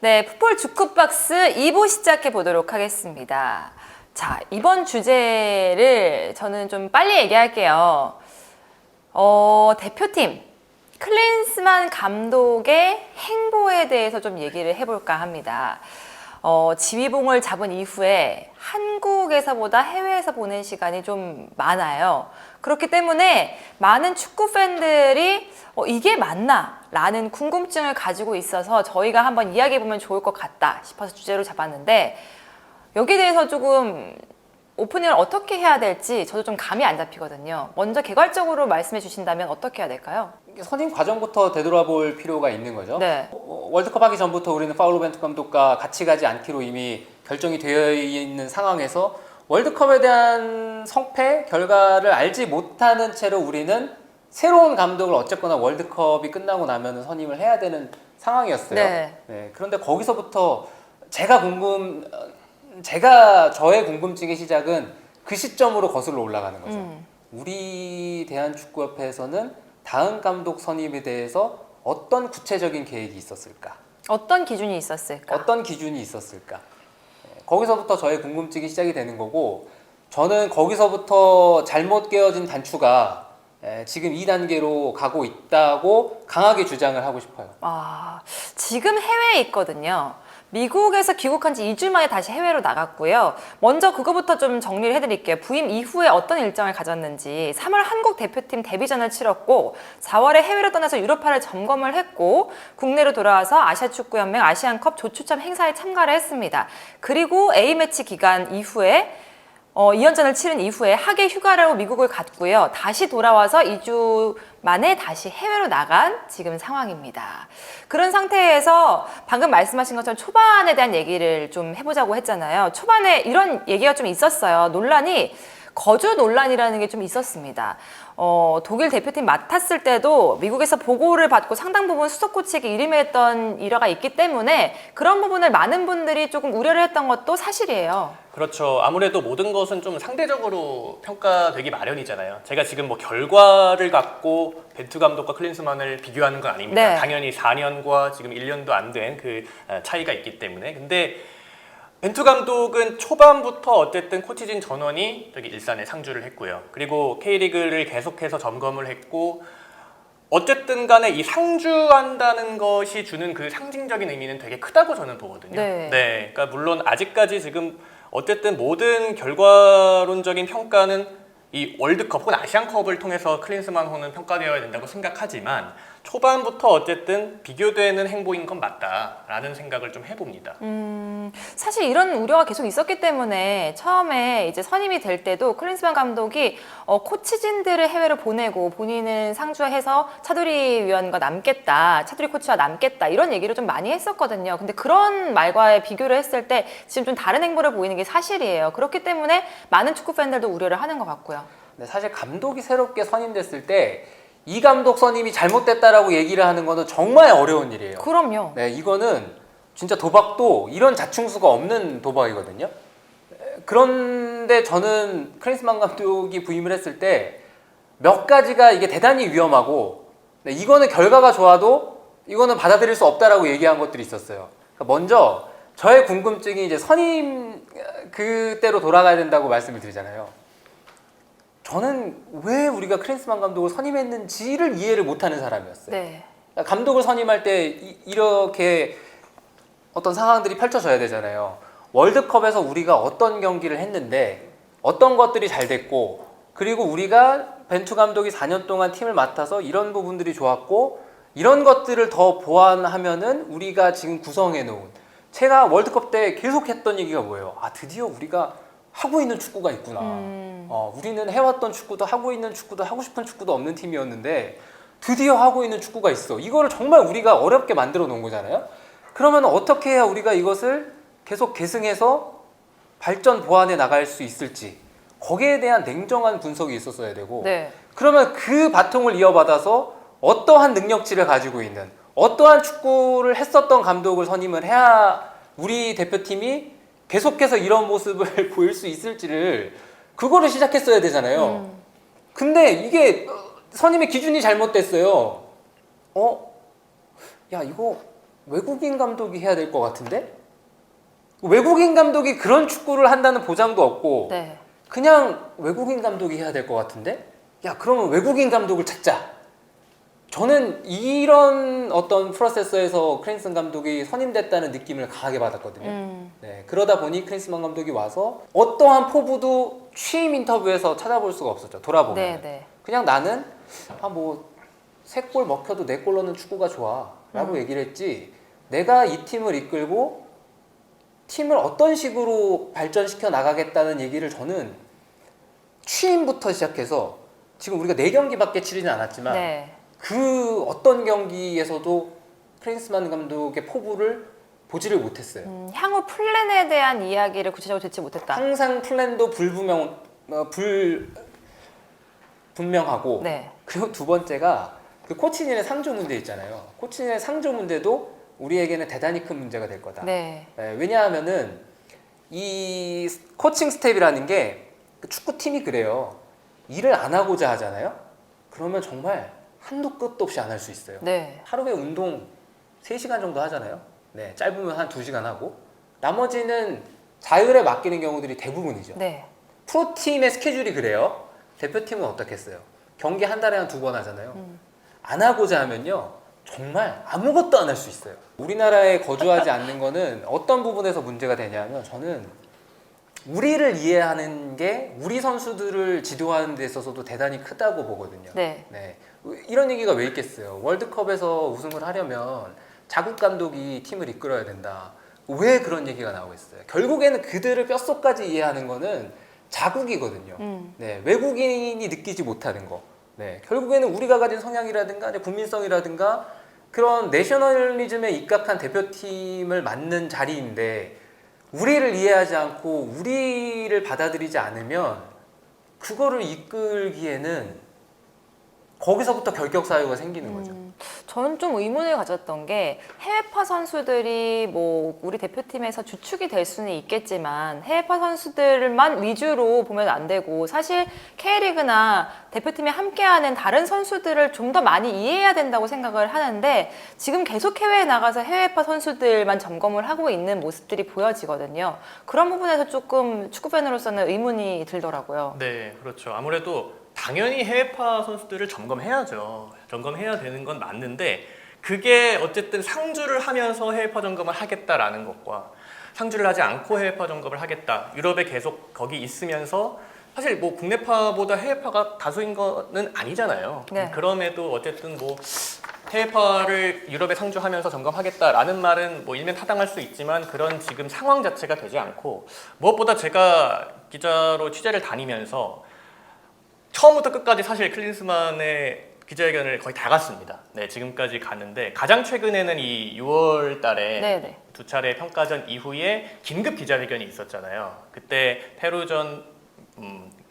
네, 풋볼 주크박스 2부 시작해 보도록 하겠습니다. 자, 이번 주제를 저는 좀 빨리 얘기할게요. 대표팀 클린스만 감독의 행보에 대해서 좀 얘기를 해볼까 합니다. 지휘봉을 잡은 이후에 한국에서보다 해외에서 보낸 시간이 좀 많아요. 그렇기 때문에 많은 축구 팬들이 이게 맞나? 라는 궁금증을 가지고 있어서 저희가 한번 이야기해보면 좋을 것 같다 싶어서 주제로 잡았는데, 여기에 대해서 조금 오프닝을 어떻게 해야 될지 저도 좀 감이 안 잡히거든요. 먼저 개괄적으로 말씀해 주신다면 어떻게 해야 될까요? 선임 과정부터 되돌아볼 필요가 있는 거죠. 네. 월드컵 하기 전부터 우리는 파울로 벤투 감독과 같이 가지 않기로 이미 결정이 되어 있는 상황에서 월드컵에 대한 성패, 결과를 알지 못하는 채로 우리는 새로운 감독을 어쨌거나 월드컵이 끝나고 나면 선임을 해야 되는 상황이었어요. 네. 그런데 거기서부터 저의 궁금증의 시작은 그 시점으로 거슬러 올라가는 거죠. 우리 대한축구협회에서는 다음 감독 선임에 대해서 어떤 구체적인 계획이 있었을까? 어떤 기준이 있었을까? 어떤 기준이 있었을까? 거기서부터 저의 궁금증이 시작이 되는 거고, 저는 거기서부터 잘못 깨어진 단추가 지금 2단계로 가고 있다고 강하게 주장을 하고 싶어요. 지금 해외에 있거든요. 미국에서 귀국한 지 2주 만에 다시 해외로 나갔고요. 먼저 그거부터 좀 정리를 해드릴게요. 부임 이후에 어떤 일정을 가졌는지. 3월 한국 대표팀 데뷔전을 치렀고, 4월에 해외로 떠나서 유로파를 점검을 했고, 국내로 돌아와서 아시아축구연맹 아시안컵 조추첨 행사에 참가를 했습니다. 그리고 A매치 기간 이후에 2연전을 치른 이후에 하계 휴가로 미국을 갔고요. 다시 돌아와서 2주 만에 다시 해외로 나간 지금 상황입니다. 그런 상태에서 방금 말씀하신 것처럼 초반에 대한 얘기를 좀 해보자고 했잖아요. 초반에 이런 얘기가 좀 있었어요. 논란이 거주 논란이라는 게 좀 있었습니다. 독일 대표팀 맡았을 때도 미국에서 보고를 받고 상당 부분 수석 코치에게 이름했던 일화가 있기 때문에 그런 부분을 많은 분들이 조금 우려를 했던 것도 사실이에요. 그렇죠. 아무래도 모든 것은 좀 상대적으로 평가되기 마련이잖아요. 제가 지금 뭐 결과를 갖고 벤투 감독과 클린스만을 비교하는 건 아닙니다. 네. 당연히 4년과 지금 1년도 안 된 그 차이가 있기 때문에. 근데 벤투 감독은 초반부터 어쨌든 코치진 전원이 저기 일산에 상주를 했고요. 그리고 K리그를 계속해서 점검을 했고, 어쨌든 간에 이 상주한다는 것이 주는 그 상징적인 의미는 되게 크다고 저는 보거든요. 네. 그러니까 물론 아직까지 지금 어쨌든 모든 결과론적인 평가는 이 월드컵 혹은 아시안컵을 통해서 클린스만 호는 평가되어야 된다고 생각하지만, 초반부터 어쨌든 비교되는 행보인 건 맞다라는 생각을 좀 해봅니다. 사실 이런 우려가 계속 있었기 때문에 처음에 이제 선임이 될 때도 클린스만 감독이 코치진들을 해외로 보내고 본인은 상주해서 차두리 위원과 남겠다, 차두리 코치와 남겠다, 이런 얘기를 좀 많이 했었거든요. 근데 그런 말과의 비교를 했을 때 지금 좀 다른 행보를 보이는 게 사실이에요. 그렇기 때문에 많은 축구 팬들도 우려를 하는 것 같고요. 근데 사실 감독이 새롭게 선임됐을 때 이 감독 선임이 잘못됐다라고 얘기를 하는 거는 정말 어려운 일이에요. 그럼요. 네, 이거는 진짜 도박도 이런 자충수가 없는 도박이거든요. 그런데 저는 클린스만 감독이 부임을 했을 때 몇 가지가 이게 대단히 위험하고, 이거는 결과가 좋아도 이거는 받아들일 수 없다라고 얘기한 것들이 있었어요. 먼저 저의 궁금증이 이제 선임 그때로 돌아가야 된다고 말씀을 드리잖아요. 저는 왜 우리가 클린스만 감독을 선임했는지를 이해를 못하는 사람이었어요. 네. 감독을 선임할 때 이렇게 어떤 상황들이 펼쳐져야 되잖아요. 월드컵에서 우리가 어떤 경기를 했는데 어떤 것들이 잘 됐고, 그리고 우리가 벤투 감독이 4년 동안 팀을 맡아서 이런 부분들이 좋았고, 이런 것들을 더 보완하면은 우리가 지금 구성해 놓은, 제가 월드컵 때 계속 했던 얘기가 뭐예요? 드디어 우리가 하고 있는 축구가 있구나. 우리는 해왔던 축구도 하고 있는 축구도 하고 싶은 축구도 없는 팀이었는데 드디어 하고 있는 축구가 있어. 이거를 정말 우리가 어렵게 만들어 놓은 거잖아요. 그러면 어떻게 해야 우리가 이것을 계속 계승해서 발전 보완해 나갈 수 있을지, 거기에 대한 냉정한 분석이 있었어야 되고, 네. 그러면 그 바통을 이어받아서 어떠한 능력치를 가지고 있는, 어떠한 축구를 했었던 감독을 선임을 해야 우리 대표팀이 계속해서 이런 모습을 보일 수 있을지를, 그거를 시작했어야 되잖아요. 근데 이게 선임의 기준이 잘못됐어요. 야, 이거 외국인 감독이 해야 될 것 같은데? 외국인 감독이 그런 축구를 한다는 보장도 없고 네. 그냥 외국인 감독이 해야 될 것 같은데? 야, 그러면 외국인 감독을 찾자. 저는 이런 어떤 프로세서에서 크린슨 감독이 선임됐다는 느낌을 강하게 받았거든요. 네, 그러다 보니 크린스만 감독이 와서 어떠한 포부도 취임 인터뷰에서 찾아볼 수가 없었죠. 돌아보면. 네, 네. 그냥 나는 뭐 3골 먹혀도 4골 넣는 축구가 좋아 라고 얘기를 했지, 내가 이 팀을 이끌고 팀을 어떤 식으로 발전시켜 나가겠다는 얘기를 저는 취임부터 시작해서 지금 우리가 4경기밖에 치르진 않았지만 네. 그 어떤 경기에서도 크린스만 감독의 포부를 보지를 못했어요. 향후 플랜에 대한 이야기를 구체적으로 듣지 못했다. 항상 플랜도 불분명하고 네. 그리고 두 번째가 그 코치진의 상조 문제 있잖아요. 코치진의 상조 문제도 우리에게는 대단히 큰 문제가 될 거다. 네. 왜냐하면은 이 코칭 스텝이라는 게 그 축구팀이 그래요. 일을 안 하고자 하잖아요. 그러면 정말 한도 끝도 없이 안 할 수 있어요. 네. 하루에 운동 3시간 정도 하잖아요. 네, 짧으면 한 2시간 하고 나머지는 자율에 맡기는 경우들이 대부분이죠. 네. 프로팀의 스케줄이 그래요. 대표팀은 어떻겠어요? 경기 한 달에 한 2번 하잖아요. 안 하고자 하면요, 정말 아무것도 안 할 수 있어요. 우리나라에 거주하지 않는 거는 어떤 부분에서 문제가 되냐면, 저는 우리를 이해하는 게 우리 선수들을 지도하는 데 있어서도 대단히 크다고 보거든요. 네. 네. 이런 얘기가 왜 있겠어요? 월드컵에서 우승을 하려면 자국 감독이 팀을 이끌어야 된다. 왜 그런 얘기가 나오겠어요? 결국에는 그들을 뼛속까지 이해하는 거는 자국이거든요. 네, 외국인이 느끼지 못하는 거. 네, 결국에는 우리가 가진 성향이라든가 국민성이라든가 그런 내셔널리즘에 입각한 대표팀을 맡는 자리인데, 우리를 이해하지 않고 우리를 받아들이지 않으면 그거를 이끌기에는 거기서부터 결격 사유가 생기는 거죠. 저는 좀 의문을 가졌던 게, 해외파 선수들이 뭐 우리 대표팀에서 주축이 될 수는 있겠지만 해외파 선수들만 위주로 보면 안 되고, 사실 K리그나 대표팀에 함께하는 다른 선수들을 좀 더 많이 이해해야 된다고 생각을 하는데, 지금 계속 해외에 나가서 해외파 선수들만 점검을 하고 있는 모습들이 보여지거든요. 그런 부분에서 조금 축구팬으로서는 의문이 들더라고요. 네, 그렇죠. 아무래도 당연히 해외파 선수들을 점검해야죠. 점검해야 되는 건 맞는데, 그게 어쨌든 상주를 하면서 해외파 점검을 하겠다라는 것과 상주를 하지 않고 해외파 점검을 하겠다, 유럽에 계속 거기 있으면서 사실 뭐 국내파보다 해외파가 다수인 거는 아니잖아요. 네. 그럼에도 어쨌든 뭐 해외파를 유럽에 상주하면서 점검하겠다라는 말은 뭐 일면 타당할 수 있지만, 그런 지금 상황 자체가 되지 않고, 무엇보다 제가 기자로 취재를 다니면서 처음부터 끝까지 사실 클린스만의 기자회견을 거의 다 갔습니다. 네, 지금까지 갔는데, 가장 최근에는 이 6월 달에 네네. 2차례 평가전 이후에 긴급 기자회견이 있었잖아요. 그때 페루전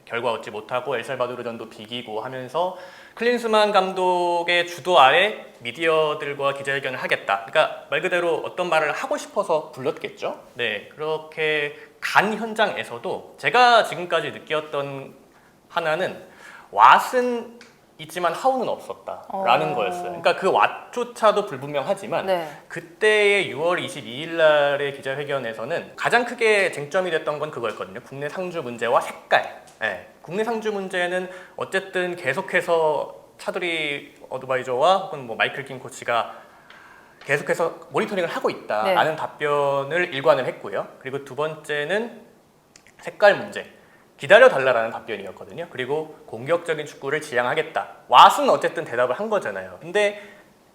결과 얻지 못하고 엘살바도르전도 비기고 하면서 클린스만 감독의 주도 아래 미디어들과 기자회견을 하겠다. 그러니까 말 그대로 어떤 말을 하고 싶어서 불렀겠죠. 네, 그렇게 간 현장에서도 제가 지금까지 느꼈던 하나는, 왓은 있지만 하우는 없었다라는 거였어요. 그러니까 그 왓조차도 불분명하지만 네. 그때의 6월 22일 날의 기자회견에서는 가장 크게 쟁점이 됐던 건 그거였거든요. 국내 상주 문제와 색깔. 네. 국내 상주 문제는 어쨌든 계속해서 차두리 어드바이저와 혹은 뭐 마이클 킹 코치가 계속해서 모니터링을 하고 있다라는 답변을 일관을 했고요. 그리고 두 번째는 색깔 문제. 기다려달라라는 답변이었거든요. 그리고 공격적인 축구를 지향하겠다. 왓은 어쨌든 대답을 한 거잖아요. 근데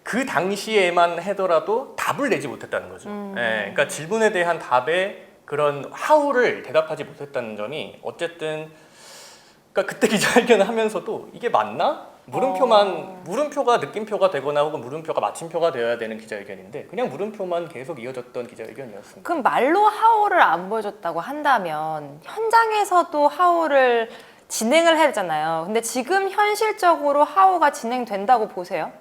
그 당시에만 하더라도 답을 내지 못했다는 거죠. 예, 그러니까 질문에 대한 답에 그런 하우를 대답하지 못했다는 점이 어쨌든, 그러니까 그때 기자회견을 하면서도 이게 맞나? 물음표가 느낌표가 되거나 혹은 물음표가 마침표가 되어야 되는 기자회견인데, 그냥 물음표만 계속 이어졌던 기자회견이었습니다. 그럼 말로 하울을 안 보여줬다고 한다면 현장에서도 하울을 진행을 해야 되잖아요. 근데 지금 현실적으로 하우가 진행된다고 보세요?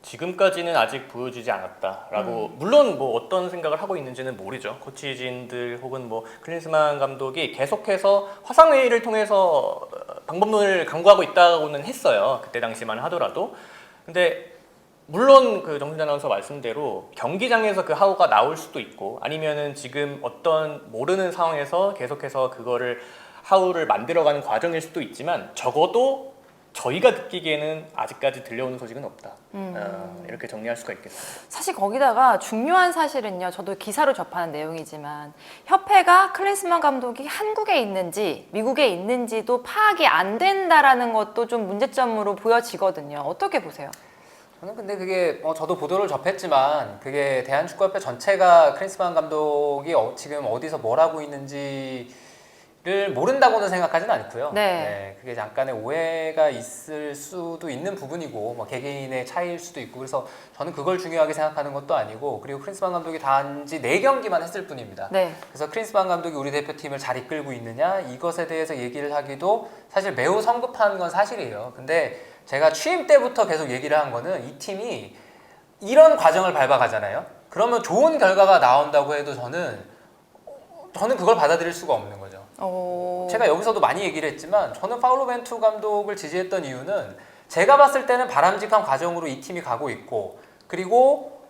지금까지는 아직 보여주지 않았다라고, 물론 뭐 어떤 생각을 하고 있는지는 모르죠. 코치진들 혹은 뭐 클린스만 감독이 계속해서 화상회의를 통해서 방법론을 강구하고 있다고는 했어요. 그때 당시만 하더라도. 근데 물론 그 정순 아나운서 말씀대로 경기장에서 그 하우가 나올 수도 있고 아니면은 지금 어떤 모르는 상황에서 계속해서 그거를 하우를 만들어가는 과정일 수도 있지만 적어도 저희가 느끼기에는 아직까지 들려오는 소식은 없다. 이렇게 정리할 수가 있겠습니다. 사실 거기다가 중요한 사실은요. 저도 기사로 접하는 내용이지만 협회가 클린스만 감독이 한국에 있는지 미국에 있는지도 파악이 안 된다라는 것도 좀 문제점으로 보여지거든요. 어떻게 보세요? 저는 근데 그게 저도 보도를 접했지만 그게 대한축구협회 전체가 클린스만 감독이 지금 어디서 뭘 하고 있는지를 모른다고는 생각하지는 않고요. 네. 그게 잠깐의 오해가 있을 수도 있는 부분이고 뭐 개개인의 차이일 수도 있고 그래서 저는 그걸 중요하게 생각하는 것도 아니고 그리고 클린스만 감독이 단지 4경기만 했을 뿐입니다. 네. 그래서 클린스만 감독이 우리 대표팀을 잘 이끌고 있느냐 이것에 대해서 얘기를 하기도 사실 매우 성급한 건 사실이에요. 근데 제가 취임 때부터 계속 얘기를 한 거는 이 팀이 이런 과정을 밟아가잖아요. 그러면 좋은 결과가 나온다고 해도 저는 그걸 받아들일 수가 없는 거죠. 제가 여기서도 많이 얘기를 했지만 저는 파울로 벤투 감독을 지지했던 이유는 제가 봤을 때는 바람직한 과정으로 이 팀이 가고 있고 그리고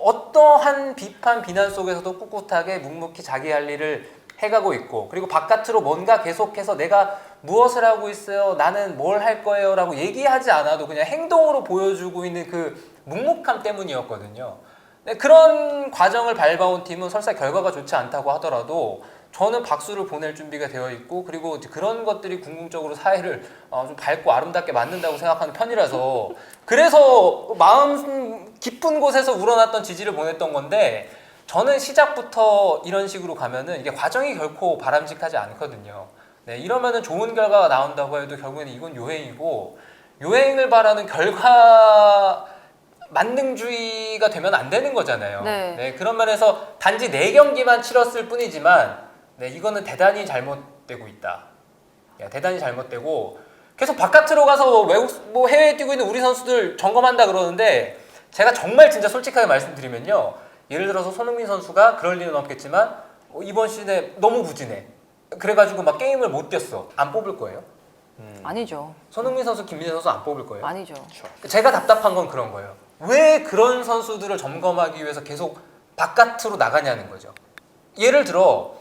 어떠한 비판, 비난 속에서도 꿋꿋하게 묵묵히 자기 할 일을 해가고 있고 그리고 바깥으로 뭔가 계속해서 내가 무엇을 하고 있어요? 나는 뭘 할 거예요? 라고 얘기하지 않아도 그냥 행동으로 보여주고 있는 그 묵묵함 때문이었거든요. 그런 과정을 밟아온 팀은 설사 결과가 좋지 않다고 하더라도 저는 박수를 보낼 준비가 되어 있고 그리고 그런 것들이 궁극적으로 사회를 좀 밝고 아름답게 만든다고 생각하는 편이라서 그래서 마음 깊은 곳에서 우러났던 지지를 보냈던 건데 저는 시작부터 이런 식으로 가면은 이게 과정이 결코 바람직하지 않거든요. 네, 이러면은 좋은 결과가 나온다고 해도 결국에는 이건 요행이고 요행을 바라는 결과 만능주의가 되면 안 되는 거잖아요. 네. 그런 면에서 단지 4경기만 치렀을 뿐이지만 이거는 대단히 잘못되고 있다. 대단히 잘못되고 계속 바깥으로 가서 외국 해외에 뛰고 있는 우리 선수들 점검한다 그러는데 제가 정말 진짜 솔직하게 말씀드리면요. 예를 들어서 손흥민 선수가 그럴 리는 없겠지만 이번 시즌에 너무 부진해. 그래가지고 막 게임을 못 뛰었어. 안 뽑을 거예요? 아니죠. 손흥민 선수, 김민재 선수 안 뽑을 거예요? 아니죠. 제가 답답한 건 그런 거예요. 왜 그런 선수들을 점검하기 위해서 계속 바깥으로 나가냐는 거죠. 예를 들어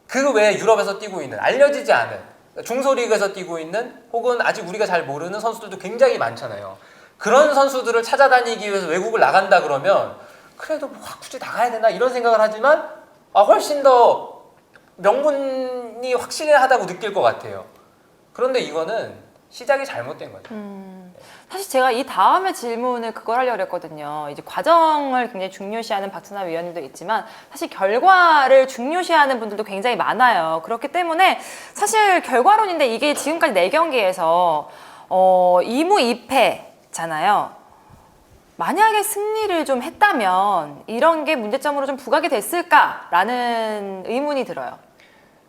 그 외에 유럽에서 뛰고 있는 알려지지 않은 중소리그에서 뛰고 있는 혹은 아직 우리가 잘 모르는 선수들도 굉장히 많잖아요. 그런 선수들을 찾아다니기 위해서 외국을 나간다 그러면 그래도 뭐 굳이 나가야 되나 이런 생각을 하지만 훨씬 더 명분이 확실하다고 느낄 것 같아요. 그런데 이거는 시작이 잘못된 거죠. 사실 제가 이 다음에 질문을 그걸 하려고 했거든요. 이제 과정을 굉장히 중요시하는 박찬하 위원님도 있지만 사실 결과를 중요시하는 분들도 굉장히 많아요. 그렇기 때문에 사실 결과론인데 이게 지금까지 4경기에서 2무 2패잖아요. 만약에 승리를 좀 했다면 이런 게 문제점으로 좀 부각이 됐을까라는 의문이 들어요.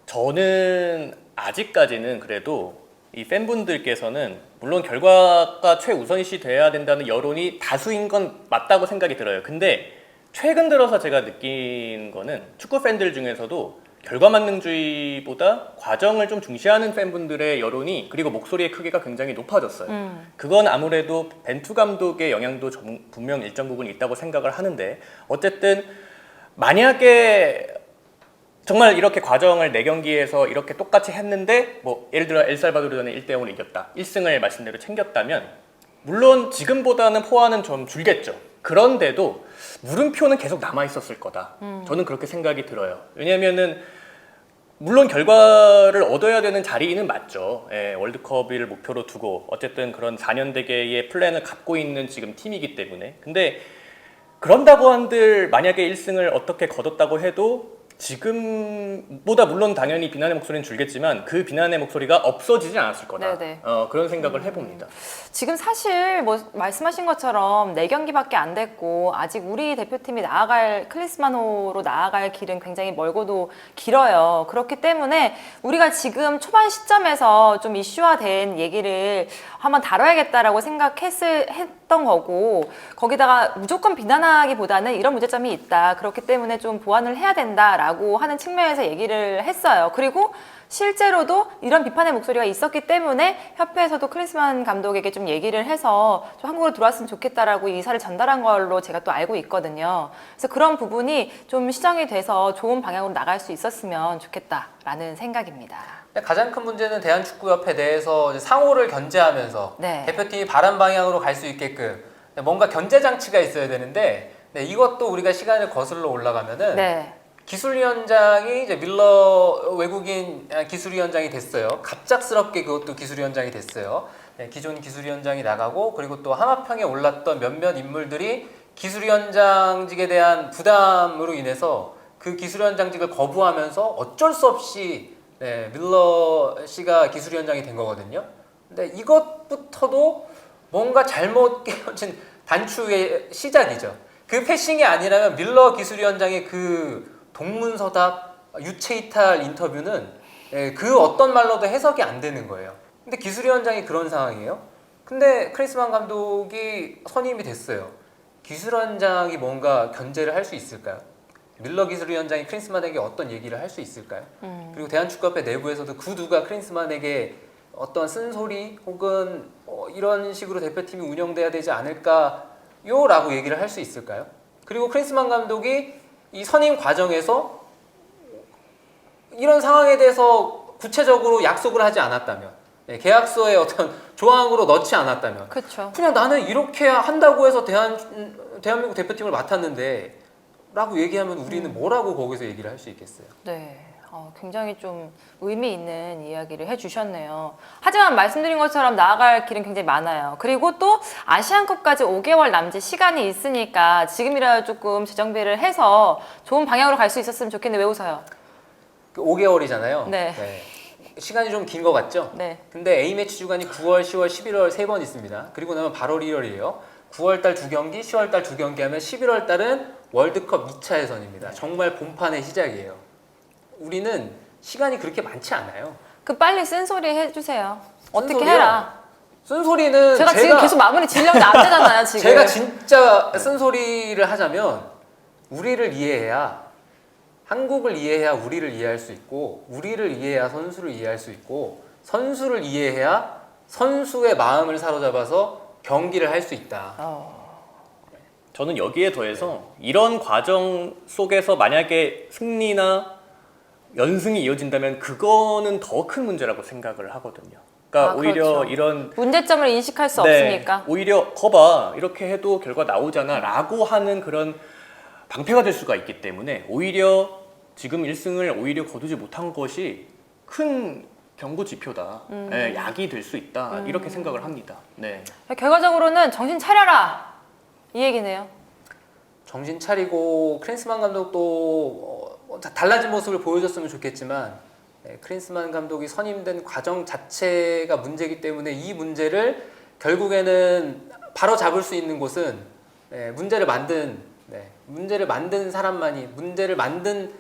저는 아직까지는 그래도 이 팬분들께서는 물론 결과가 최우선시 돼야 된다는 여론이 다수인 건 맞다고 생각이 들어요. 근데 최근 들어서 제가 느낀 거는 축구 팬들 중에서도 결과 만능주의보다 과정을 좀 중시하는 팬분들의 여론이 그리고 목소리의 크기가 굉장히 높아졌어요. 그건 아무래도 벤투 감독의 영향도 분명 일정 부분 있다고 생각을 하는데 어쨌든 만약에 정말 이렇게 과정을 4경기에서 이렇게 똑같이 했는데 뭐 예를 들어 엘살바도르전에 1대0으로 이겼다. 1승을 말씀대로 챙겼다면 물론 지금보다는 포화는 좀 줄겠죠. 그런데도 물음표는 계속 남아있었을 거다. 저는 그렇게 생각이 들어요. 왜냐면은 물론 결과를 얻어야 되는 자리는 맞죠. 월드컵을 목표로 두고 어쨌든 그런 4년 대계의 플랜을 갖고 있는 지금 팀이기 때문에 근데 그런다고 한들 만약에 1승을 어떻게 거뒀다고 해도 지금보다 물론 당연히 비난의 목소리는 줄겠지만 그 비난의 목소리가 없어지지 않았을 거다. 그런 생각을 해봅니다. 지금 사실 뭐 말씀하신 것처럼 4경기밖에 안 됐고 아직 우리 대표팀이 클린스만호로 나아갈 길은 굉장히 멀고도 길어요. 그렇기 때문에 우리가 지금 초반 시점에서 좀 이슈화된 얘기를 한번 다뤄야겠다라고 생각했을 했던 거고 거기다가 무조건 비난하기보다는 이런 문제점이 있다. 그렇기 때문에 좀 보완을 해야 된다라고 하는 측면에서 얘기를 했어요. 그리고 실제로도 이런 비판의 목소리가 있었기 때문에 협회에서도 클린스만 감독에게 좀 얘기를 해서 좀 한국으로 들어왔으면 좋겠다라고 이사를 전달한 걸로 제가 또 알고 있거든요. 그래서 그런 부분이 좀 시정이 돼서 좋은 방향으로 나갈 수 있었으면 좋겠다라는 생각입니다. 가장 큰 문제는 대한축구협회 내에서 이제 상호를 견제하면서 네. 대표팀이 바란 방향으로 갈 수 있게끔 뭔가 견제 장치가 있어야 되는데 이것도 우리가 시간을 거슬러 올라가면은 네. 기술위원장이 이제 밀러 외국인 기술위원장이 됐어요. 갑작스럽게 그것도 기술위원장이 됐어요. 기존 기술위원장이 나가고 그리고 또 하마평에 올랐던 몇몇 인물들이 기술위원장직에 대한 부담으로 인해서 그 기술위원장직을 거부하면서 어쩔 수 없이 밀러 씨가 기술위원장이 된 거거든요. 근데 이것부터도 뭔가 잘못 깨어진 단추의 시작이죠. 그 패싱이 아니라면 밀러 기술위원장의 그 동문서답 유체이탈 인터뷰는 그 어떤 말로도 해석이 안 되는 거예요. 근데 기술위원장이 그런 상황이에요. 근데 클린스만 감독이 선임이 됐어요. 기술위원장이 뭔가 견제를 할 수 있을까요? 밀러 기술위원장이 클린스만에게 어떤 얘기를 할 수 있을까요? 그리고 대한축구협회 내부에서도 그 누가 클린스만에게 어떤 쓴소리 혹은 이런 식으로 대표팀이 운영돼야 되지 않을까요? 라고 얘기를 할 수 있을까요? 그리고 클린스만 감독이 이 선임 과정에서 이런 상황에 대해서 구체적으로 약속을 하지 않았다면 계약서에 어떤 조항으로 넣지 않았다면 그렇죠. 그냥 나는 이렇게 한다고 해서 대한민국 대표팀을 맡았는데 라고 얘기하면 우리는 뭐라고 거기서 얘기를 할 수 있겠어요? 네. 굉장히 좀 의미 있는 이야기를 해주셨네요. 하지만 말씀드린 것처럼 나아갈 길은 굉장히 많아요. 그리고 또 아시안컵까지 5개월 남짓 시간이 있으니까 지금이라도 조금 재정비를 해서 좋은 방향으로 갈 수 있었으면 좋겠는데 왜 웃어요? 5개월이잖아요. 네. 시간이 좀 긴 것 같죠? 네. 근데 A매치 주간이 9월, 10월, 11월 3번 있습니다. 그리고 나면 8월, 1월이에요. 9월달 2경기, 10월달 2경기 하면 11월달은 월드컵 2차 예선입니다. 정말 본판의 시작이에요. 우리는 시간이 그렇게 많지 않아요. 그 빨리 쓴소리 해주세요. 어떻게 쓴소리요? 해라. 쓴소리는 제가 지금 계속 마무리 지려면 안 되잖아요, 지금. 제가 진짜 쓴소리를 하자면 우리를 이해해야 한국을 이해해야 우리를 이해할 수 있고 우리를 이해해야 선수를 이해할 수 있고 선수를 이해해야 선수의 마음을 사로잡아서 경기를 할 수 있다. 저는 여기에 더해서 이런 과정 속에서 만약에 승리나 연승이 이어진다면 그거는 더 큰 문제라고 생각을 하거든요. 그러니까 오히려 그렇죠. 이런 문제점을 인식할 수 없으니까. 오히려 거봐 이렇게 해도 결과 나오잖아라고 하는 그런 방패가 될 수가 있기 때문에 오히려 지금 1승을 오히려 거두지 못한 것이 큰 경고 지표다. 네, 약이 될 수 있다. 이렇게 생각을 합니다. 네. 결과적으로는 정신 차려라 이 얘기네요. 정신 차리고 클린스만 감독도 달라진 모습을 보여줬으면 좋겠지만 클린스만 감독이 선임된 과정 자체가 문제이기 때문에 이 문제를 결국에는 바로 잡을 수 있는 곳은 문제를 만든 사람만이 문제를 만든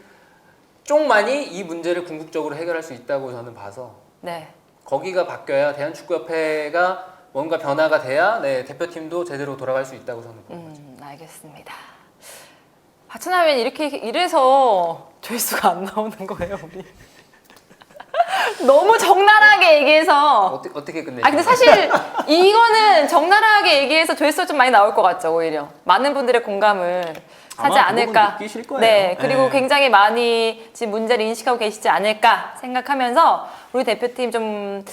쪽만이 이 문제를 궁극적으로 해결할 수 있다고 저는 봐서 네. 거기가 바뀌어야 대한축구협회가 뭔가 변화가 돼야 대표팀도 제대로 돌아갈 수 있다고 저는 봅니다. 알겠습니다. 하천하면 이래서 조회수가 안 나오는 거예요, 우리. 너무 적나라하게 얘기해서. 어떻게 끝내죠? 근데 사실 이거는 적나라하게 얘기해서 조회수가 좀 많이 나올 것 같죠, 오히려. 많은 분들의 공감을 하지 아마 않을까. 느끼실 거예요. 네, 그리고 네. 굉장히 많이 지금 문제를 인식하고 계시지 않을까 생각하면서 우리 대표팀 좀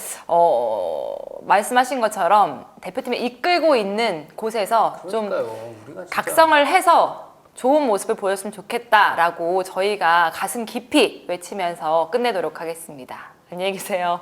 말씀하신 것처럼 대표팀을 이끌고 있는 곳에서 좀 그러니까요. 우리가 진짜 각성을 해서 좋은 모습을 보였으면 좋겠다라고 저희가 가슴 깊이 외치면서 끝내도록 하겠습니다. 안녕히 계세요.